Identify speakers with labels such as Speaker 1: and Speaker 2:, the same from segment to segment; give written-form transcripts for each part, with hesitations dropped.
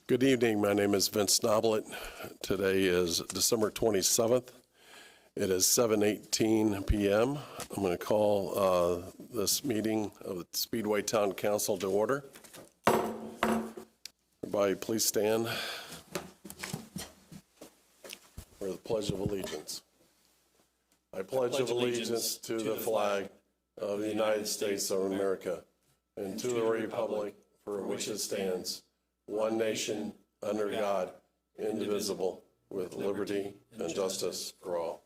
Speaker 1: Good evening. My name is Vince Noblet. Today is December 27th. It is 7:18 p.m. I'm going to call this meeting of the Speedway Town Council to order. Everybody please stand for the Pledge of Allegiance. I pledge allegiance to the flag of the United States of America and to the republic for which it stands, one nation, under God, indivisible, with liberty and justice for all.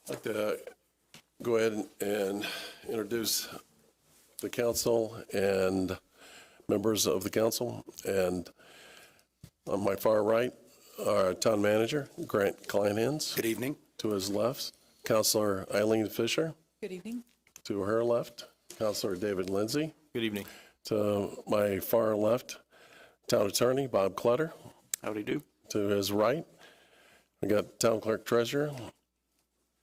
Speaker 1: I'd like to go ahead and introduce the council and members of the council. And on my far right, our town manager, Grant Kleinhans.
Speaker 2: Good evening.
Speaker 1: To his left, Councilor Eileen Fisher.
Speaker 3: Good evening.
Speaker 1: To her left, Councilor David Lindsey.
Speaker 4: Good evening.
Speaker 1: To my far left, Town Attorney Bob Clutter.
Speaker 4: Howdy do.
Speaker 1: To his right, we got Town Clerk Treasurer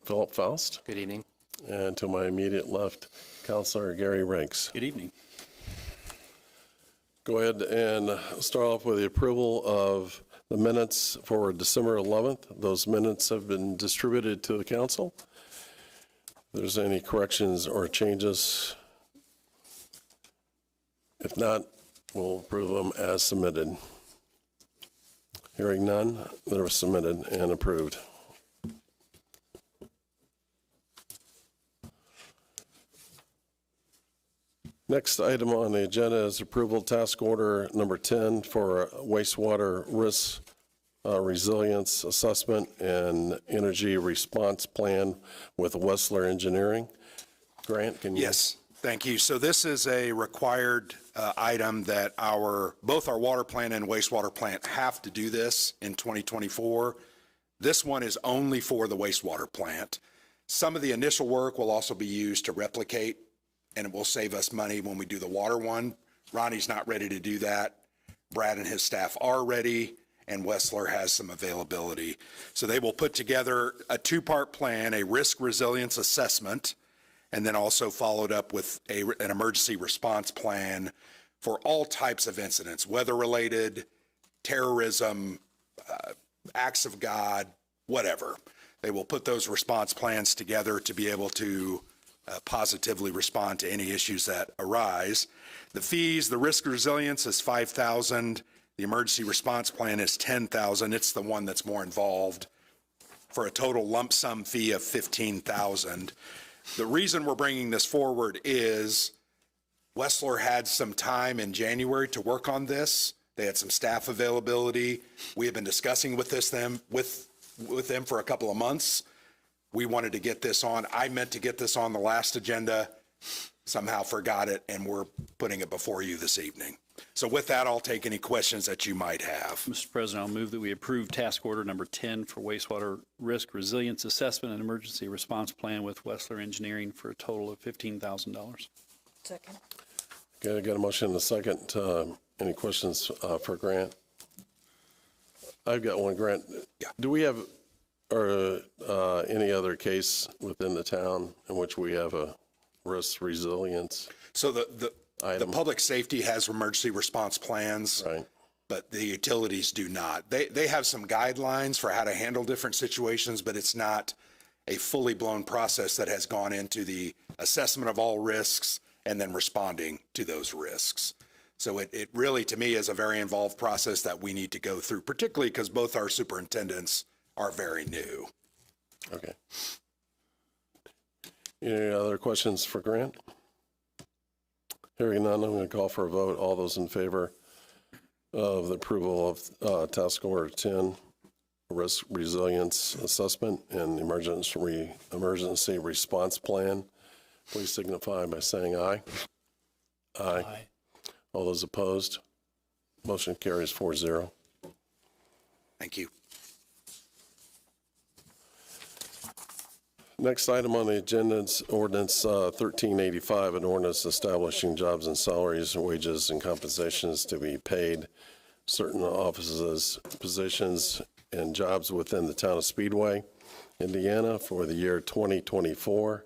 Speaker 1: Philip Faust.
Speaker 2: Good evening.
Speaker 1: And to my immediate left, Councilor Gary Raikes.
Speaker 4: Good evening.
Speaker 1: Go ahead and start off with the approval of the minutes for December 11th. Those minutes have been distributed to the council. If there's any corrections or changes, if not, we'll approve them as submitted. Hearing none, they were submitted and approved. Next item on the agenda is approval task order number 10 for wastewater risk resilience assessment and energy response plan with Wessler Engineering. Grant, can you?
Speaker 2: Yes, thank you. So this is a required item that both our water plant and wastewater plant have to do this in 2024. This one is only for the wastewater plant. Some of the initial work will also be used to replicate, and it will save us money when we do the water one. Ronnie's not ready to do that. Brad and his staff are ready, and Wessler has some availability. So they will put together a two-part plan, a risk resilience assessment, and then also followed up with an emergency response plan for all types of incidents, weather-related, terrorism, acts of God, whatever. They will put those response plans together to be able to positively respond to any issues that arise. The fees, the risk resilience is $5,000. The emergency response plan is $10,000. It's the one that's more involved, for a total lump sum fee of $15,000. The reason we're bringing this forward is Wessler had some time in January to work on this. They had some staff availability. We have been discussing with them for a couple of months. We wanted to get this on. I meant to get this on the last agenda, somehow forgot it, and we're putting it before you this evening. So with that, I'll take any questions that you might have.
Speaker 4: Mr. President, I'll move that we approve task order number 10 for wastewater risk resilience assessment and emergency response plan with Wessler Engineering for a total of $15,000.
Speaker 3: Second.
Speaker 1: Okay, I got a motion and a second. Any questions for Grant? I've got one, Grant.
Speaker 2: Yeah.
Speaker 1: Do we have any other case within the town in which we have a risk resilience?
Speaker 2: So the public safety has emergency response plans,
Speaker 1: right,
Speaker 2: but the utilities do not. They have some guidelines for how to handle different situations, but it's not a fully blown process that has gone into the assessment of all risks and then responding to those risks. So it really, to me, is a very involved process that we need to go through, particularly because both our superintendents are very new.
Speaker 1: Okay. Any other questions for Grant? Hearing none, I'm going to call for a vote. All those in favor of the approval of task order 10, risk resilience assessment and emergency response plan, please signify by saying aye. Aye. Aye. All those opposed? Motion carries 4-0.
Speaker 2: Thank you.
Speaker 1: Next item on the agenda is ordinance 1385, an ordinance establishing jobs and salaries, wages and compensations to be paid certain offices, positions, and jobs within the town of Speedway, Indiana for the year 2024,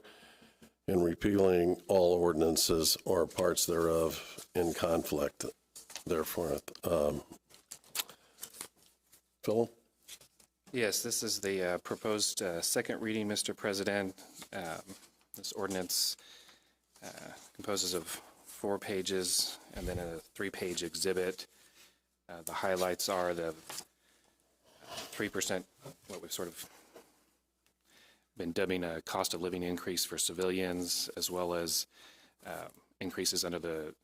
Speaker 1: and repealing all ordinances or parts thereof in conflict therefore. Philip?
Speaker 3: Yes, this is the proposed second reading, Mr. President. This ordinance composes of 4 pages and then a 3-page exhibit. The highlights are the 3%, what we've sort of been dubbing a cost of living increase for civilians, as well as increases under the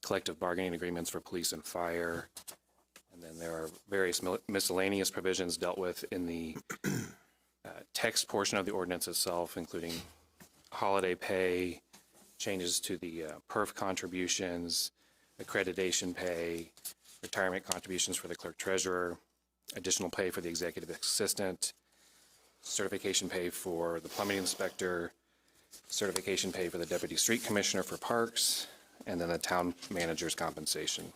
Speaker 3: collective bargaining agreements for police and fire. And then there are various miscellaneous provisions dealt with in the text portion of the ordinance itself, including holiday pay, changes to the PERF contributions, accreditation pay, retirement contributions for the clerk treasurer, additional pay for the executive assistant, certification pay for the plumbing inspector, certification pay for the deputy street commissioner for parks, and then the town manager's compensation.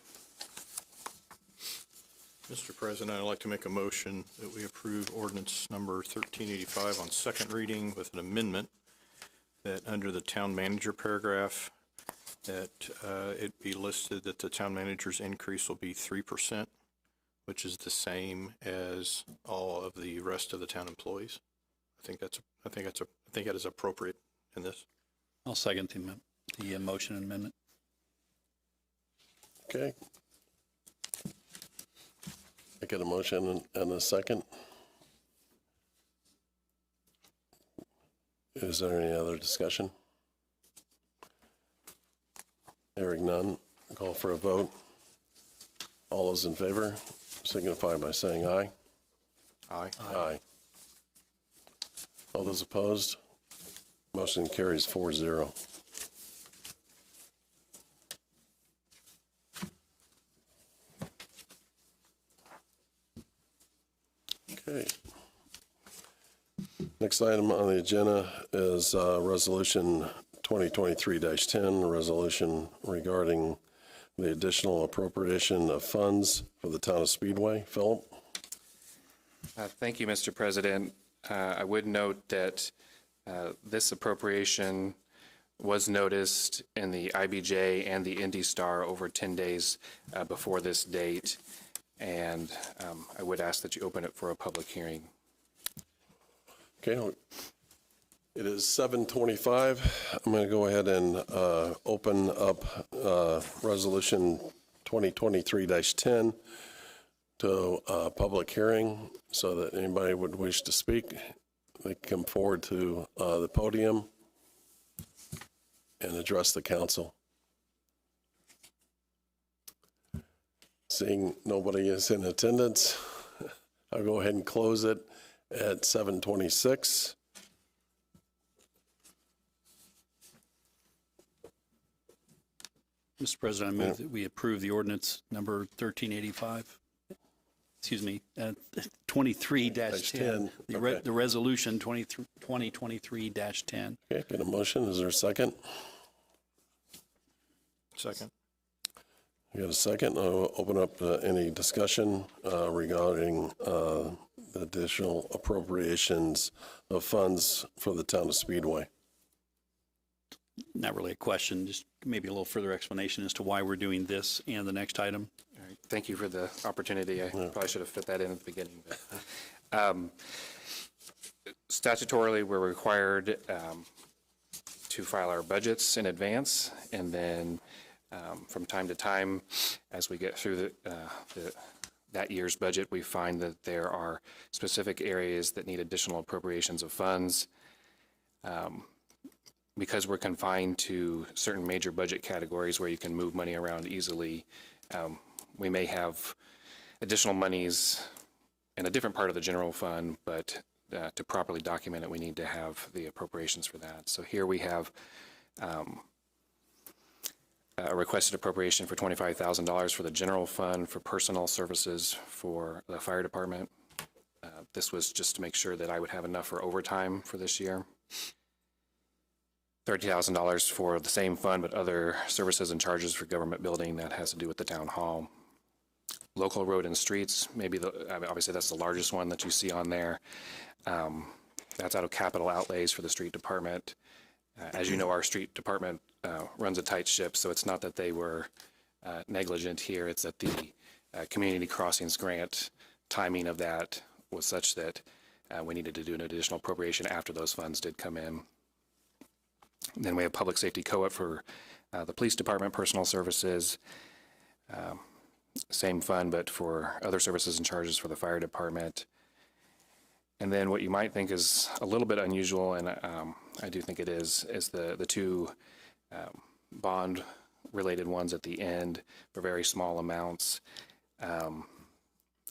Speaker 5: Mr. President, I'd like to make a motion that we approve ordinance number 1385 on second reading with an amendment that under the town manager paragraph, that it be listed that the town manager's increase will be 3%, which is the same as all of the rest of the town employees. I think that is appropriate in this.
Speaker 4: I'll second the motion and amendment.
Speaker 1: Okay. I get a motion and a second. Is there any other discussion? Hearing none, call for a vote. All those in favor signify by saying aye.
Speaker 5: Aye.
Speaker 1: Aye. All those opposed? Motion carries 4-0. Okay. Next item on the agenda is Resolution 2023-10, a resolution regarding the additional appropriation of funds for the town of Speedway. Philip?
Speaker 3: Thank you, Mr. President. I would note that this appropriation was noticed in the IBJ and the Indy Star over 10 days before this date, and I would ask that you open it for a public hearing.
Speaker 1: Okay, it is 7:25. I'm going to go ahead and open up Resolution 2023-10 to a public hearing so that anybody would wish to speak, they can come forward to the podium and address the council. Seeing nobody is in attendance, I'll go ahead and close it at 7:26.
Speaker 4: Mr. President, I move that we approve the ordinance number 1385. Excuse me, 23-10.
Speaker 1: Okay.
Speaker 4: The resolution 2023-10.
Speaker 1: Okay, get a motion. Is there a second?
Speaker 5: Second.
Speaker 1: You got a second? I'll open up any discussion regarding the additional appropriations of funds for the town of Speedway.
Speaker 4: Not really a question, just maybe a little further explanation as to why we're doing this and the next item.
Speaker 3: All right. Thank you for the opportunity. I probably should have fit that in at the beginning. But, statutorily, we're required to file our budgets in advance, and then from time to time, as we get through that year's budget, we find that there are specific areas that need additional appropriations of funds. Because we're confined to certain major budget categories where you can move money around easily, we may have additional monies in a different part of the general fund, but to properly document it, we need to have the appropriations for that. So here we have a requested appropriation for $25,000 for the general fund for personnel services for the fire department. This was just to make sure that I would have enough for overtime for this year. $30,000 for the same fund, but other services and charges for government building that has to do with the town hall. Local road and streets, obviously that's the largest one that you see on there. That's out of capital outlays for the street department. As you know, our street department runs a tight ship, so it's not that they were negligent here. It's that the community crossings grant timing of that was such that we needed to do an additional appropriation after those funds did come in. And then we have public safety co-op for the police department, personal services, same fund, but for other services and charges for the fire department. And then what you might think is a little bit unusual, and I do think it is the two bond-related ones at the end for very small amounts.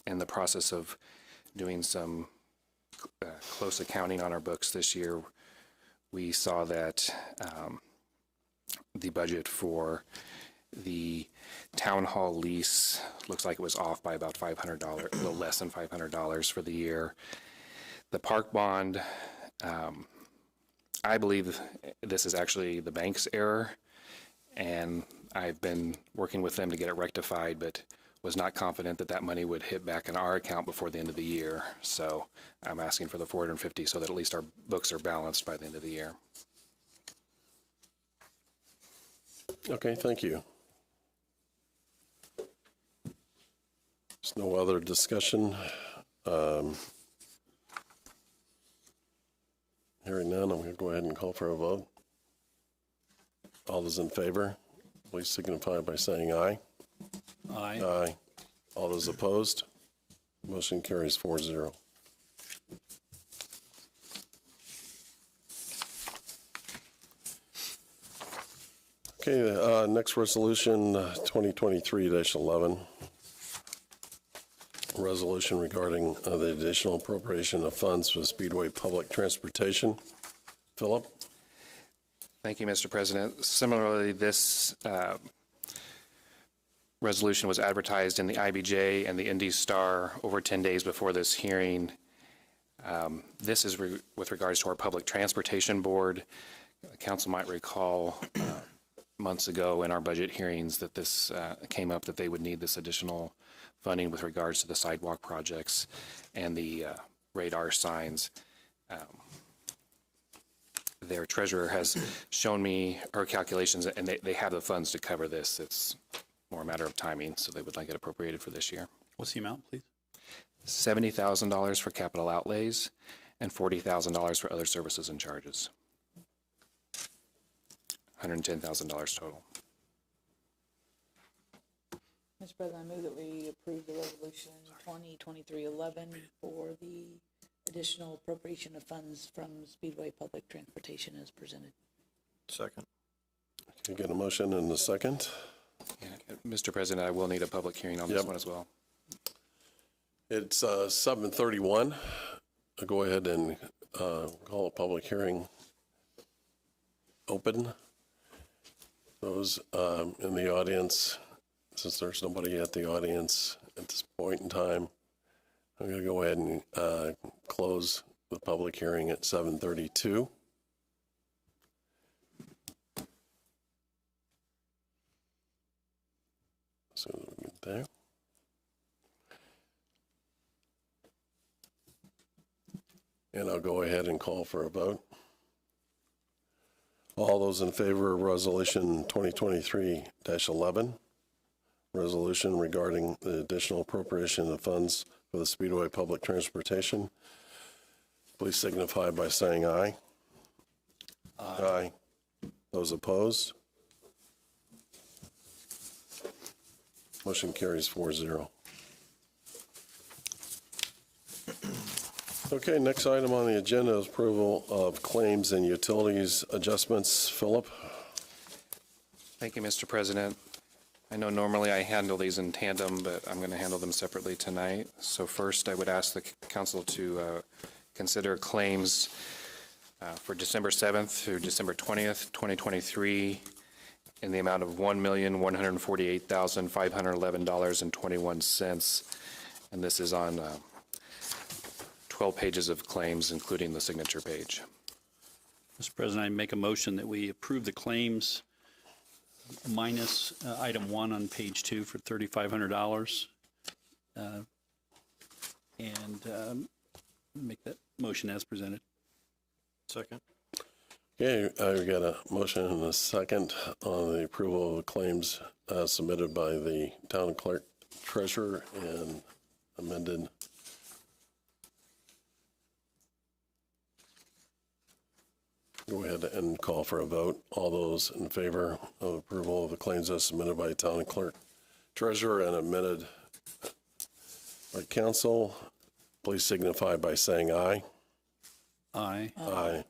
Speaker 3: In the process of doing some close accounting on our books this year, we saw that the budget for the town hall lease looks like it was off by about $500, a little less than $500 for the year. The park bond, I believe this is actually the bank's error, and I've been working with them to get it rectified, but was not confident that that money would hit back in our account before the end of the year. So I'm asking for the $450 so that at least our books are balanced by the end of the year.
Speaker 1: Okay, thank you. There's no other discussion. Hearing none, I'm going to go ahead and call for a vote. All those in favor, please signify by saying aye.
Speaker 4: Aye.
Speaker 1: Aye. All those opposed? Motion carries 4-0. Okay, next resolution, 2023-11. Resolution regarding the additional appropriation of funds for Speedway public transportation. Philip?
Speaker 3: Thank you, Mr. President. Similarly, this resolution was advertised in the IBJ and the Indy Star over 10 days before this hearing. This is with regards to our public transportation board. The council might recall months ago in our budget hearings that this came up, that they would need this additional funding with regards to the sidewalk projects and the radar signs. Their treasurer has shown me her calculations, and they have the funds to cover this. It's more a matter of timing, so they would like it appropriated for this year.
Speaker 4: What's the amount, please?
Speaker 3: $70,000 for capital outlays and $40,000 for other services and charges. $110,000 total.
Speaker 6: Mr. President, I move that we approve the resolution 2023-11 for the additional appropriation of funds from Speedway Public Transportation as presented.
Speaker 5: Second.
Speaker 1: Can you get a motion and a second?
Speaker 3: Yeah, Mr. President, I will need a public hearing on this
Speaker 1: Yep.
Speaker 3: one as well.
Speaker 1: It's 7:31. I'll go ahead and call a public hearing open. Those in the audience, since there's nobody at the audience at this point in time, I'm going to go ahead and close the public hearing at 7:32. So we get there. And I'll go ahead and call for a vote. All those in favor of resolution 2023-11, resolution regarding the additional appropriation of funds for the Speedway public transportation, please signify by saying aye. Aye. Those opposed? Motion carries 4-0. Okay, next item on the agenda is approval of claims and utilities adjustments. Philip?
Speaker 3: Thank you, Mr. President. I know normally I handle these in tandem, but I'm going to handle them separately tonight. So first, I would ask the council to consider claims for December 7th through December 20th, 2023, in the amount of $1,148,511.21. And this is on 12 pages of claims, including the signature page.
Speaker 4: Mr. President, I make a motion that we approve the claims minus item 1 on page 2 for $3,500. And make that motion as presented.
Speaker 5: Second.
Speaker 1: Okay, I've got a motion and a second on the approval of the claims submitted by the town clerk treasurer and amended. Go ahead and call for a vote. All those in favor of approval of the claims as submitted by town clerk treasurer and amended by council, please signify by saying aye.
Speaker 4: Aye.
Speaker 1: Aye.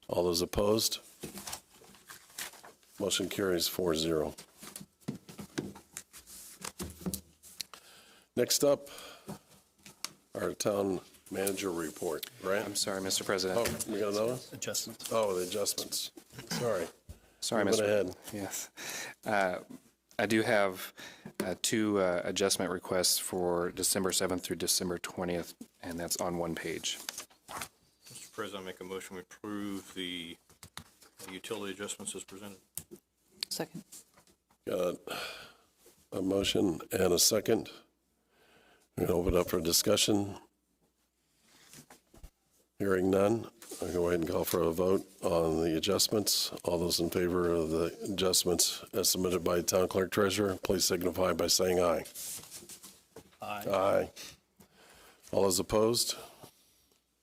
Speaker 1: All those opposed? Motion carries 4-0. Next up, our town manager report. Grant?
Speaker 3: I'm sorry, Mr. President.
Speaker 1: Oh, we got another one?
Speaker 4: Adjustments.
Speaker 1: Oh, the adjustments. Sorry.
Speaker 3: Sorry,
Speaker 1: Moving
Speaker 3: Mr.
Speaker 1: ahead.
Speaker 3: Yes. I do have two adjustment requests for December 7th through December 20th, and that's on one page.
Speaker 5: Mr. President, I make a motion we approve the utility adjustments as presented.
Speaker 6: Second.
Speaker 1: Got a motion and a second. We're going to open up for discussion. Hearing none, I'll go ahead and call for a vote on the adjustments. All those in favor of the adjustments as submitted by town clerk treasurer, please signify by saying aye.
Speaker 4: Aye.
Speaker 1: Aye. All those opposed?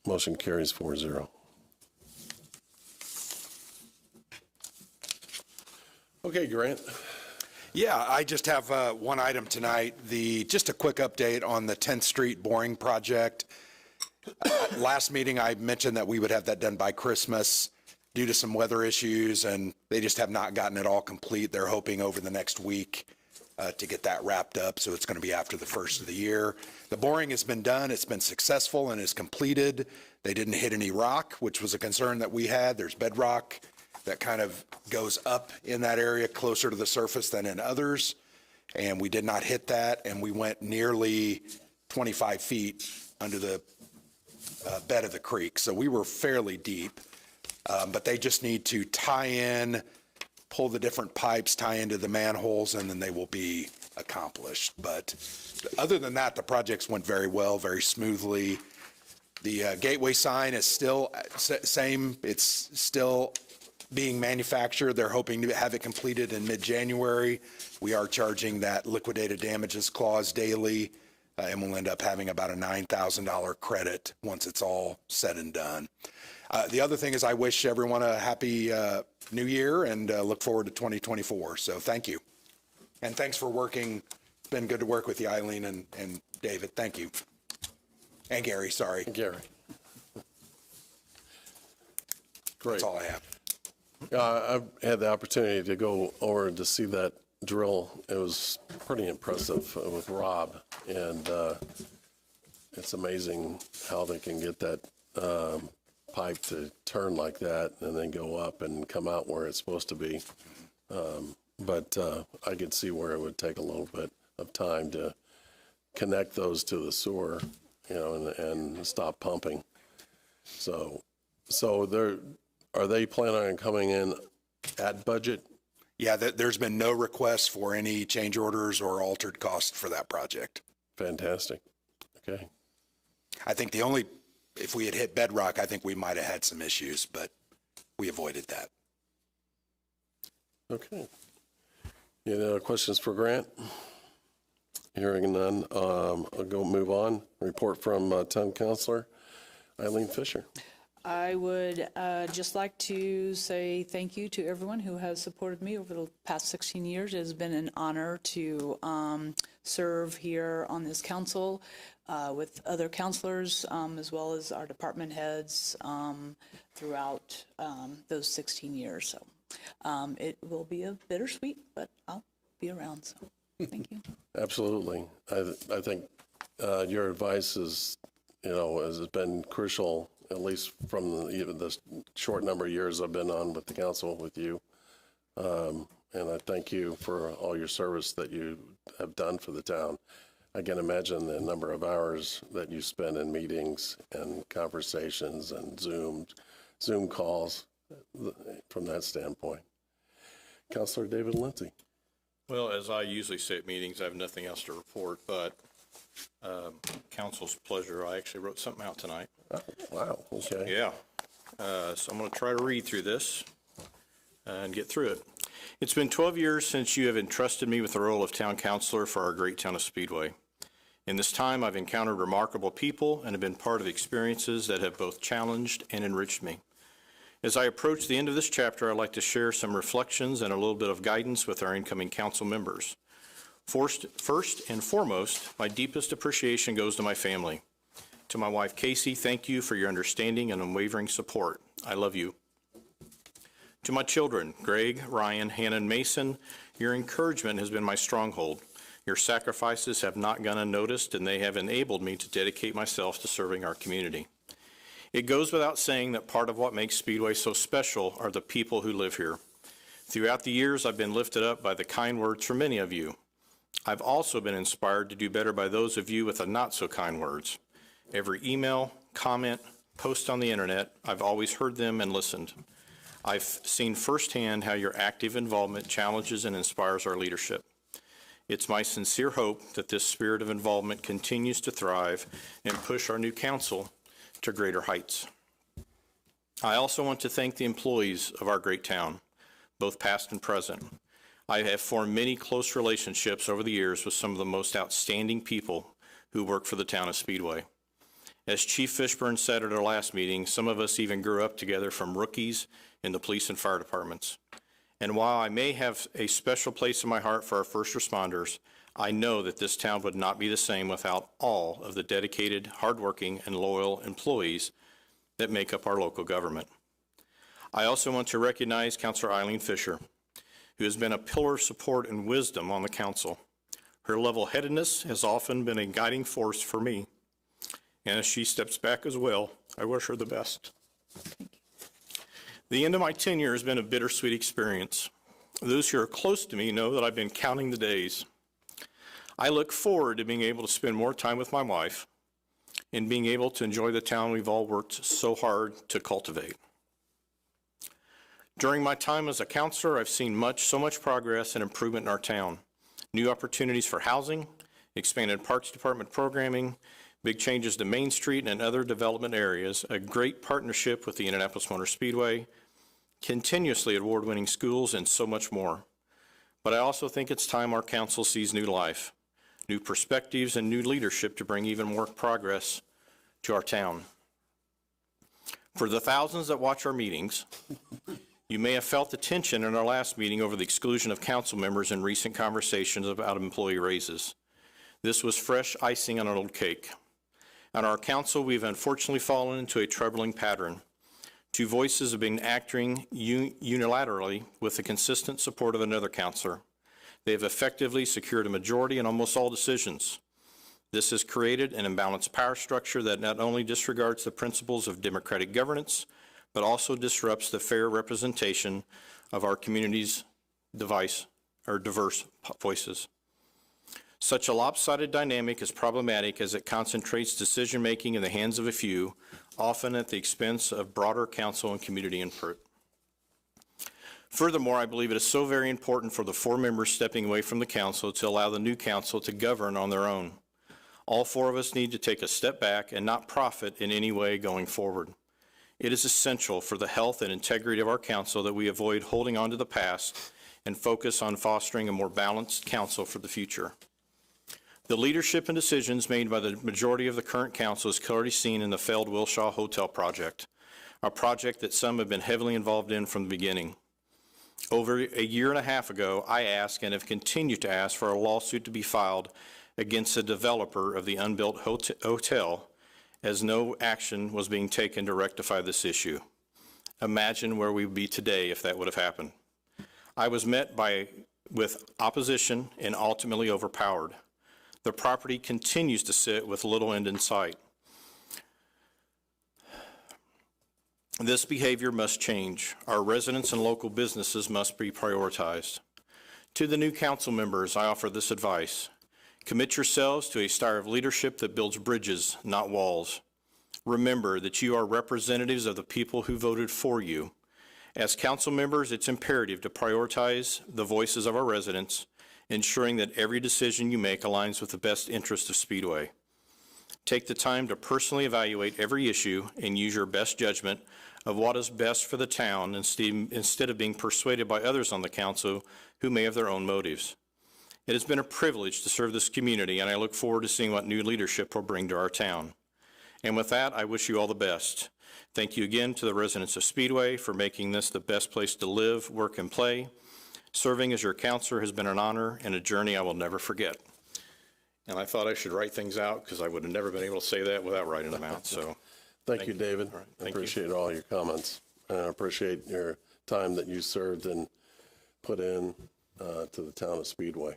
Speaker 1: Motion carries 4-0. Okay, Grant.
Speaker 2: Yeah, I just have one item tonight, just a quick update on the 10th Street boring project. Last meeting, I mentioned that we would have that done by Christmas due to some weather issues, and they just have not gotten it all complete. They're hoping over the next week to get that wrapped up, so it's going to be after the first of the year. The boring has been done. It's been successful and is completed. They didn't hit any rock, which was a concern that we had. There's bedrock that kind of goes up in that area closer to the surface than in others, and we did not hit that, and we went nearly 25 feet under the bed of the creek. So we were fairly deep, but they just need to tie in, pull the different pipes, tie into the manholes, and then they will be accomplished. But other than that, the projects went very well, very smoothly. The gateway sign is still same. It's still being manufactured. They're hoping to have it completed in mid-January. We are charging that liquidated damages clause daily, and we'll end up having about a $9,000 credit once it's all said and done. The other thing is I wish everyone a happy new year and look forward to 2024. So thank you. And thanks for working. It's been good to work with you, Eileen and David. Thank you. And Gary, sorry.
Speaker 1: Gary. Great.
Speaker 2: That's all I have.
Speaker 1: I've had the opportunity to go over to see that drill. It was pretty impressive with Rob, and it's amazing how they can get that pipe to turn like that and then go up and come out where it's supposed to be. But I could see where it would take a little bit of time to connect those to the sewer, and stop pumping. So are they planning on coming in at budget?
Speaker 2: Yeah, there's been no request for any change orders or altered cost for that project.
Speaker 1: Fantastic. Okay.
Speaker 2: I think if we had hit bedrock, I think we might have had some issues, but we avoided that.
Speaker 1: Okay. Any other questions for Grant? Hearing none, I'll move on. Report from Town Councilor Eileen Fisher.
Speaker 6: I would just like to say thank you to everyone who has supported me over the past 16 years. It has been an honor to serve here on this council with other councilors as well as our department heads throughout those 16 years. So it will be a bittersweet, but I'll be around. So thank you.
Speaker 1: Absolutely. I think your advice is, has been crucial, at least from even the short number of years I've been on with the council with you. And I thank you for all your service that you have done for the town. I can imagine the number of hours that you spend in meetings and conversations and Zoom calls from that standpoint. Councilor David Lindsey.
Speaker 5: Well, as I usually say at meetings, I have nothing else to report, but council's pleasure, I actually wrote something out tonight.
Speaker 1: Oh, wow, okay.
Speaker 5: Yeah. So I'm going to try to read through this and get through it. It's been 12 years since you have entrusted me with the role of town councilor for our great town of Speedway. In this time, I've encountered remarkable people and have been part of experiences that have both challenged and enriched me. As I approach the end of this chapter, I'd like to share some reflections and a little bit of guidance with our incoming council members. First and foremost, my deepest appreciation goes to my family. To my wife, Casey, thank you for your understanding and unwavering support. I love you. To my children, Greg, Ryan, Hannah, and Mason, your encouragement has been my stronghold. Your sacrifices have not gone unnoticed, and they have enabled me to dedicate myself to serving our community. It goes without saying that part of what makes Speedway so special are the people who live here. Throughout the years, I've been lifted up by the kind words from many of you. I've also been inspired to do better by those of you with the not-so-kind words. Every email, comment, post on the internet, I've always heard them and listened. I've seen firsthand how your active involvement challenges and inspires our leadership. It's my sincere hope that this spirit of involvement continues to thrive and push our new council to greater heights. I also want to thank the employees of our great town, both past and present. I have formed many close relationships over the years with some of the most outstanding people who work for the town of Speedway. As Chief Fishburne said at our last meeting, some of us even grew up together from rookies in the police and fire departments. And while I may have a special place in my heart for our first responders, I know that this town would not be the same without all of the dedicated, hardworking, and loyal employees that make up our local government. I also want to recognize Councilor Eileen Fisher, who has been a pillar of support and wisdom on the council. Her level-headedness has often been a guiding force for me. And as she steps back as well, I wish her the best. The end of my tenure has been a bittersweet experience. Those who are close to me know that I've been counting the days. I look forward to being able to spend more time with my wife and being able to enjoy the town we've all worked so hard to cultivate. During my time as a counselor, I've seen so much progress and improvement in our town. New opportunities for housing, expanded Parks Department programming, big changes to Main Street and other development areas, a great partnership with the Indianapolis Motor Speedway, continuously award-winning schools, and so much more. But I also think it's time our council sees new life, new perspectives, and new leadership to bring even more progress to our town. For the thousands that watch our meetings, you may have felt the tension in our last meeting over the exclusion of council members in recent conversations about employee raises. This was fresh icing on an old cake. On our council, we've unfortunately fallen into a troubling pattern. Two voices have been acting unilaterally with the consistent support of another councilor. They have effectively secured a majority in almost all decisions. This has created an imbalanced power structure that not only disregards the principles of democratic governance, but also disrupts the fair representation of our community's diverse voices. Such a lopsided dynamic is problematic as it concentrates decision-making in the hands of a few, often at the expense of broader council and community input. Furthermore, I believe it is so very important for the 4 members stepping away from the council to allow the new council to govern on their own. All 4 of us need to take a step back and not profit in any way going forward. It is essential for the health and integrity of our council that we avoid holding on to the past and focus on fostering a more balanced council for the future. The leadership and decisions made by the majority of the current council is clearly seen in the failed Wilshaw Hotel project, a project that some have been heavily involved in from the beginning. Over a year and a half ago, I asked and have continued to ask for a lawsuit to be filed against the developer of the unbuilt hotel, as no action was being taken to rectify this issue. Imagine where we would be today if that would have happened. I was met with opposition and ultimately overpowered. The property continues to sit with little end in sight. This behavior must change. Our residents and local businesses must be prioritized. To the new council members, I offer this advice. Commit yourselves to a style of leadership that builds bridges, not walls. Remember that you are representatives of the people who voted for you. As council members, it's imperative to prioritize the voices of our residents, ensuring that every decision you make aligns with the best interest of Speedway. Take the time to personally evaluate every issue and use your best judgment of what is best for the town instead of being persuaded by others on the council who may have their own motives. It has been a privilege to serve this community, and I look forward to seeing what new leadership will bring to our town. And with that, I wish you all the best. Thank you again to the residents of Speedway for making this the best place to live, work, and play. Serving as your counselor has been an honor and a journey I will never forget. And I thought I should write things out because I would have never been able to say that without writing them out. So
Speaker 1: Thank you, David.
Speaker 5: All right,
Speaker 1: I
Speaker 5: thank you.
Speaker 1: appreciate all your comments. And I appreciate your time that you served and put in to the town of Speedway.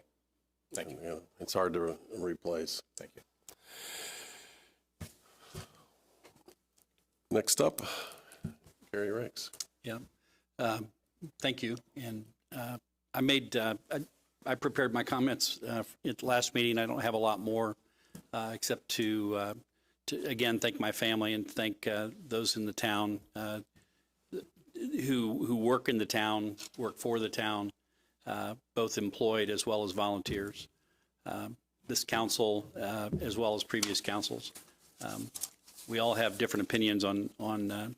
Speaker 5: Thank you.
Speaker 1: And, it's hard to replace.
Speaker 5: Thank you.
Speaker 1: Next up, Gary Raikes.
Speaker 4: Yeah. Thank you. And I prepared my comments at the last meeting. I don't have a lot more except to again thank my family and thank those in the town who work in the town, work for the town, both employed as well as volunteers. This council, as well as previous councils, we all have different opinions on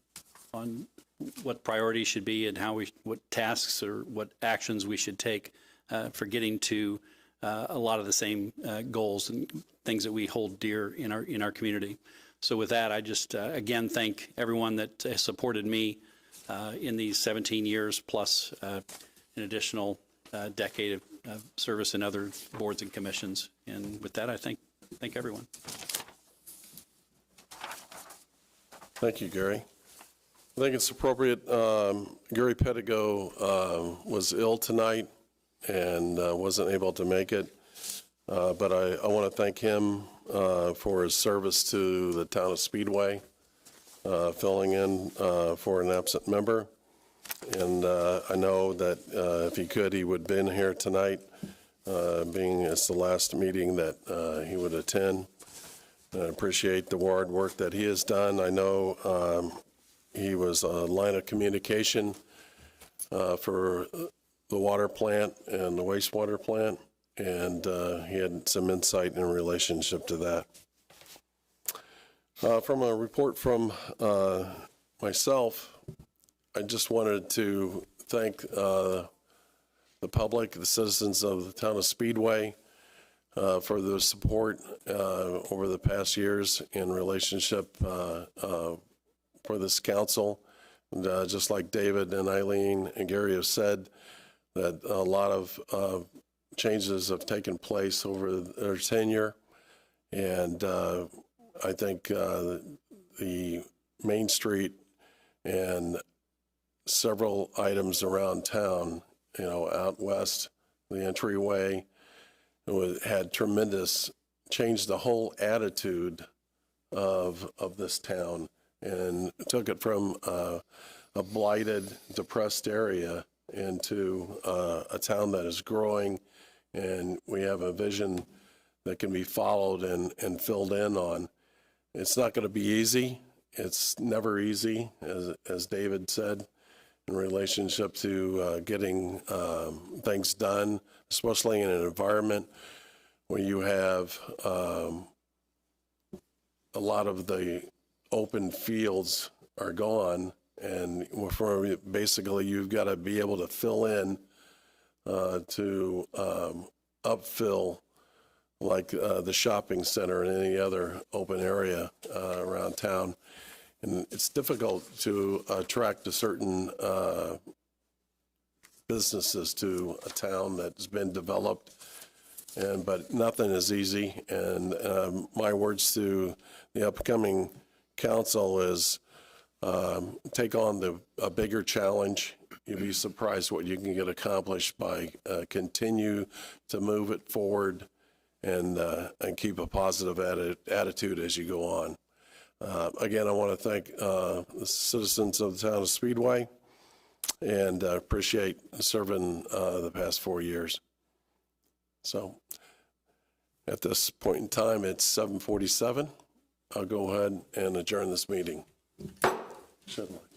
Speaker 4: what priorities should be and what tasks or what actions we should take for getting to a lot of the same goals and things that we hold dear in our community. So with that, I just again thank everyone that has supported me in these 17 years plus an additional decade of service in other boards and commissions. And with that, I thank everyone.
Speaker 1: Thank you, Gary. I think it's appropriate. Gary Pedigo was ill tonight and wasn't able to make it. But I want to thank him for his service to the town of Speedway, filling in for an absent member. And I know that if he could, he would have been here tonight, being it's the last meeting that he would attend. I appreciate the hard work that he has done. I know he was a line of communication for the water plant and the wastewater plant, and he had some insight in relationship to that. From a report from myself, I just wanted to thank the public, the citizens of the town of Speedway, for the support over the past years in relationship for this council. And just like David and Eileen and Gary have said, that a lot of changes have taken place over their tenure. And I think the Main Street and several items around town, out west, the entryway, had tremendous, changed the whole attitude of this town and took it from a blighted, depressed area into a town that is growing, and we have a vision that can be followed and filled in on. It's not going to be easy. It's never easy, as David said, in relationship to getting things done, especially in an environment where you have a lot of the open fields are gone, and basically you've got to be able to fill in to upfill like the shopping center and any other open area around town. And it's difficult to attract a certain businesses to a town that's been developed, but nothing is easy. And my words to the upcoming council is take on a bigger challenge. You'd be surprised what you can get accomplished by continue to move it forward and keep a positive attitude as you go on. Again, I want to thank the citizens of the town of Speedway and appreciate serving the past 4 years. So at this point in time, it's 7:47. I'll go ahead and adjourn this meeting. Shouldn't I?